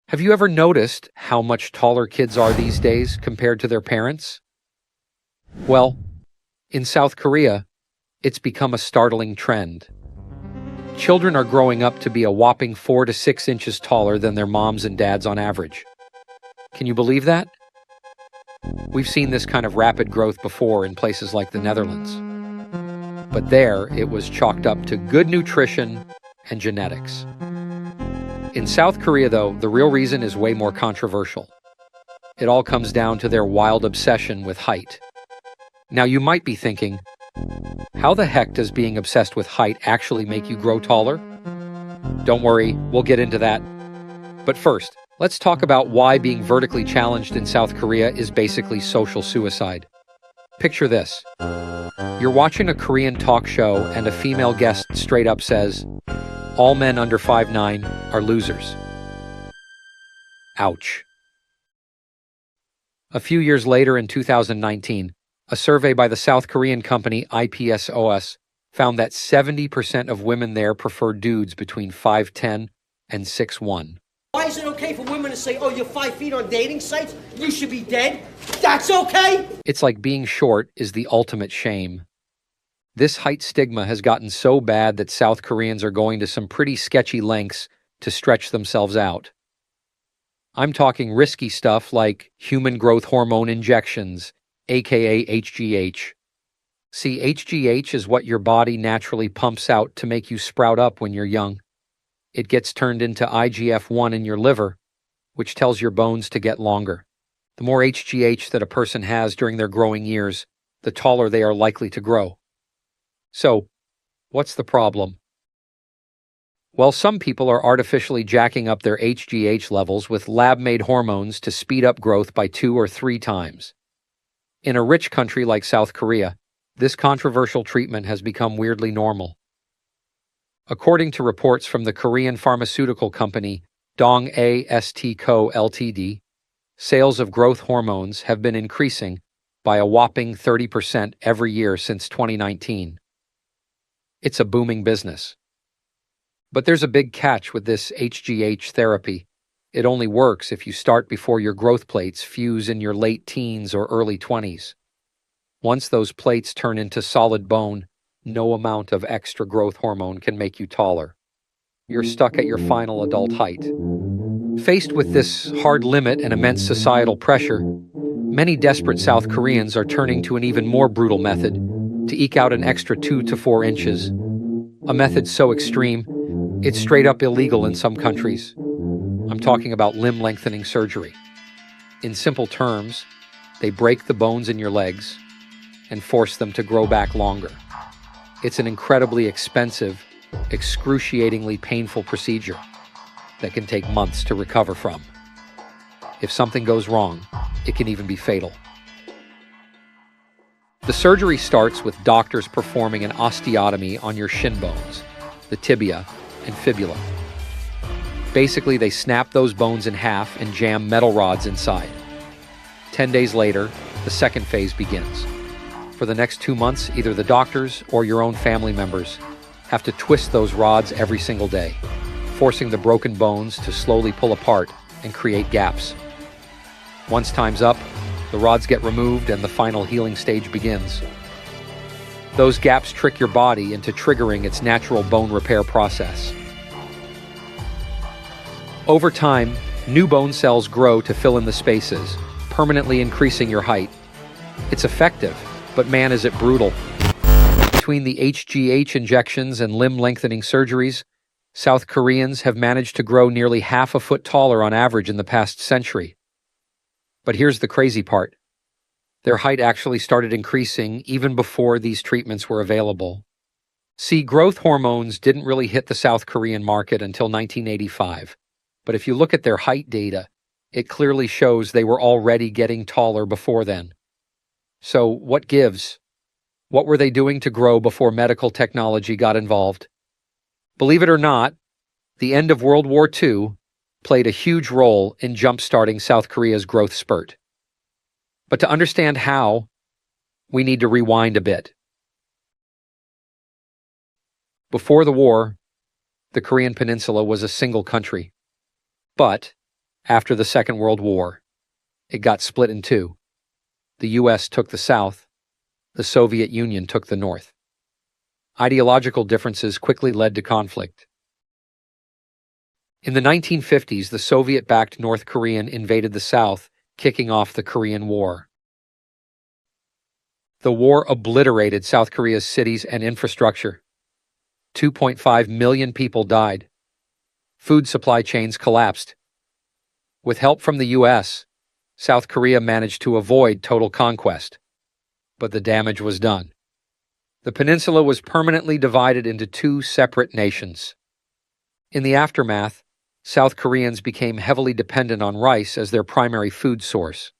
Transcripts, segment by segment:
Have you ever noticed how much taller kids are these days compared to their parents? Well, in South Korea, it's become a startling trend. Children are growing up to be a whopping 4 to 6 inches taller than their moms and dads on average. Can you believe that? We've seen this kind of rapid growth before in places like the Netherlands. But there, it was chalked up to good nutrition and genetics. In South Korea, though, the real reason is way more controversial. It all comes down to their wild obsession with height. Now, you might be thinking, how the heck does being obsessed with height actually make you grow taller? Don't worry, we'll get into that. But first, let's talk about why being vertically challenged in South Korea is basically social suicide. Picture this. You're watching a Korean talk show and a female guest straight up says, "All men under 5'9" are losers." Ouch. A few years later in 2019, a survey by the South Korean company IPSOS found that 70% of women there prefer dudes between 5'10" and 6'1". Why is it okay for women to say, "Oh, you're 5 feet on dating sites? You should be dead"? That's okay? It's like being short is the ultimate shame. This height stigma has gotten so bad that South Koreans are going to some pretty sketchy lengths to stretch themselves out. I'm talking risky stuff like human growth hormone injections, aka HGH. See, HGH is what your body naturally pumps out to make you sprout up when you're young. It gets turned into IGF-1 in your liver, which tells your bones to get longer. The more HGH that a person has during their growing years, the taller they are likely to grow. So, what's the problem? Well, some people are artificially jacking up their HGH levels with lab-made hormones to speed up growth by 2 or 3 times. In a rich country like South Korea, this controversial treatment has become weirdly normal. According to reports from the Korean pharmaceutical company Dong-A-St Co. Ltd., sales of growth hormones have been increasing by a whopping 30% every year since 2019. It's a booming business. But there's a big catch with this HGH therapy. It only works if you start before your growth plates fuse in your late teens or early 20s. Once those plates turn into solid bone, no amount of extra growth hormone can make you taller. You're stuck at your final adult height. Faced with this hard limit and immense societal pressure, many desperate South Koreans are turning to an even more brutal method to eke out an extra 2 to 4 inches. A method so extreme, it's straight up illegal in some countries. I'm talking about limb lengthening surgery. In simple terms, they break the bones in your legs and force them to grow back longer. It's an incredibly expensive, excruciatingly painful procedure that can take months to recover from. If something goes wrong, it can even be fatal. The surgery starts with doctors performing an osteotomy on your shin bones, the tibia and fibula. Basically, they snap those bones in half and jam metal rods inside. 10 days later, the second phase begins. For the next 2 months, either the doctors or your own family members have to twist those rods every single day, forcing the broken bones to slowly pull apart and create gaps. Once time's up, the rods get removed and the final healing stage begins. Those gaps trick your body into triggering its natural bone repair process. Over time, new bone cells grow to fill in the spaces, permanently increasing your height. It's effective, but man, is it brutal. Between the HGH injections and limb lengthening surgeries, South Koreans have managed to grow nearly half a foot taller on average in the past century. But here's the crazy part. Their height actually started increasing even before these treatments were available. See, growth hormones didn't really hit the South Korean market until 1985. But if you look at their height data, it clearly shows they were already getting taller before then. So what gives? What were they doing to grow before medical technology got involved? Believe it or not, the end of World War II played a huge role in jump-starting South Korea's growth spurt. But to understand how, we need to rewind a bit. Before the war, the Korean Peninsula was a single country. But After the Second World War, it got split in two. The US took the South, the Soviet Union took the North. Ideological differences quickly led to conflict. In the 1950s, the Soviet-backed North Korean invaded the South, kicking off the Korean War. The war obliterated South Korea's cities and infrastructure. 2.5 million people died. Food supply chains collapsed. With help from the US, South Korea managed to avoid total conquest. But the damage was done. The peninsula was permanently divided into two separate nations. In the aftermath, South Koreans became heavily dependent on rice as their primary food source.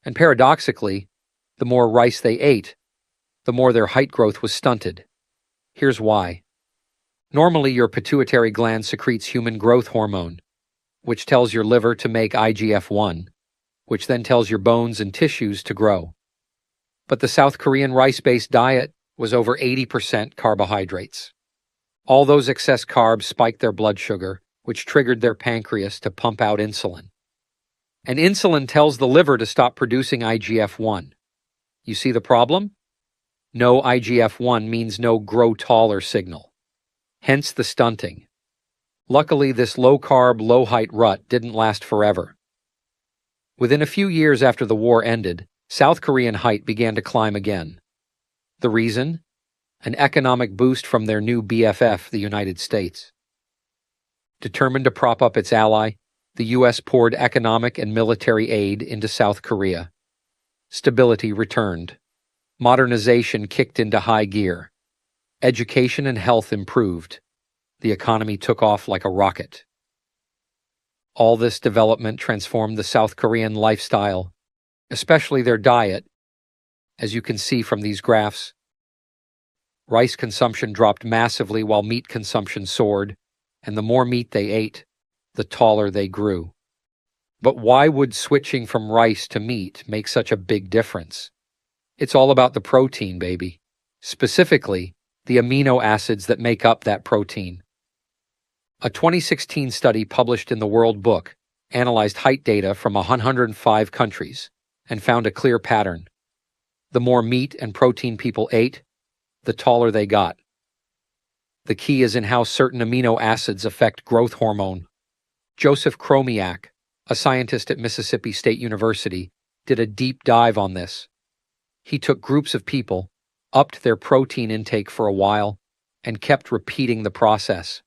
And paradoxically, the more rice they ate, the more their height growth was stunted. Here's why. Normally, your pituitary gland secretes human growth hormone, which tells your liver to make IGF-1, which then tells your bones and tissues to grow. But the South Korean rice-based diet was over 80% carbohydrates. All those excess carbs spiked their blood sugar, which triggered their pancreas to pump out insulin. And insulin tells the liver to stop producing IGF-1. You see the problem? No IGF-1 means no grow taller signal. Hence the stunting. Luckily, this low-carb, low-height rut didn't last forever. Within a few years after the war ended, South Korean height began to climb again. The reason? An economic boost from their new BFF, the United States. Determined to prop up its ally, the U.S. poured economic and military aid into South Korea. Stability returned. Modernization kicked into high gear. Education and health improved. The economy took off like a rocket. All this development transformed the South Korean lifestyle, especially their diet, as you can see from these graphs. Rice consumption dropped massively while meat consumption soared, and the more meat they ate, the taller they grew. But why would switching from rice to meat make such a big difference? It's all about the protein, baby. Specifically, the amino acids that make up that protein. A 2016 study published in the World Book analyzed height data from 105 countries and found a clear pattern. The more meat and protein people ate, the taller they got. The key is in how certain amino acids affect growth hormone. Joseph Chromiak, a scientist at Mississippi State University, did a deep dive on this. He took groups of people, upped their protein intake for a while, and kept repeating the process.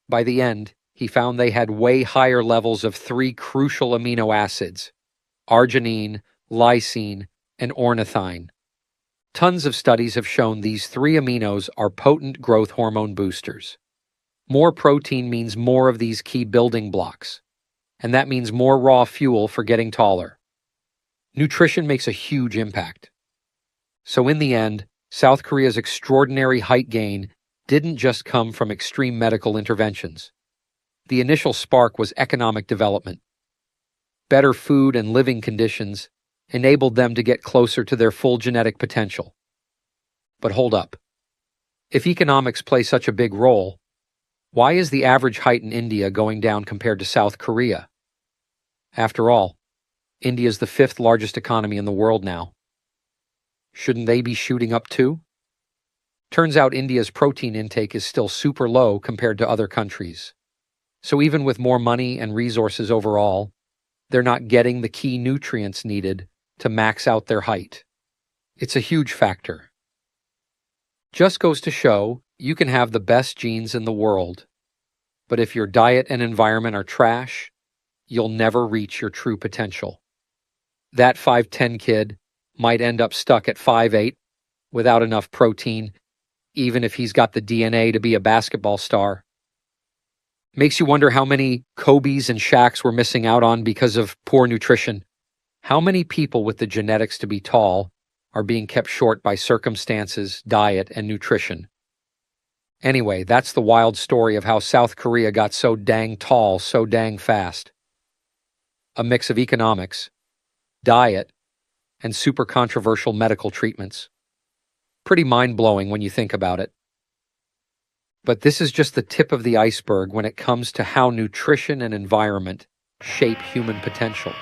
By the end, he found they had way higher levels of three crucial amino acids: arginine, lysine, and ornithine. Tons of studies have shown these three aminos are potent growth hormone boosters. More protein means more of these key building blocks, and that means more raw fuel for getting taller. Nutrition makes a huge impact. So in the end, South Korea's extraordinary height gain didn't just come from extreme medical interventions. The initial spark was economic development. Better food and living conditions enabled them to get closer to their full genetic potential. But hold up. If economics play such a big role, why is the average height in India going down compared to South Korea? After all, India is the 5th largest economy in the world now. Shouldn't they be shooting up too? Turns out India's protein intake is still super low compared to other countries. So even with more money and resources overall, they're not getting the key nutrients needed to max out their height. It's a huge factor. Just goes to show, you can have the best genes in the world, but if your diet and environment are trash, you'll never reach your true potential. That 5'10" kid might end up stuck at 5'8" without enough protein, even if he's got the DNA to be a basketball star. Makes you wonder how many Kobes and Shaqs we're missing out on because of poor nutrition. How many people with the genetics to be tall are being kept short by circumstances, diet, and nutrition? Anyway, that's the wild story of how South Korea got so dang tall so dang fast. A mix of economics, diet, and super controversial medical treatments. Pretty mind-blowing when you think about it. But this is just the tip of the iceberg when it comes to how nutrition and environment shape human potential.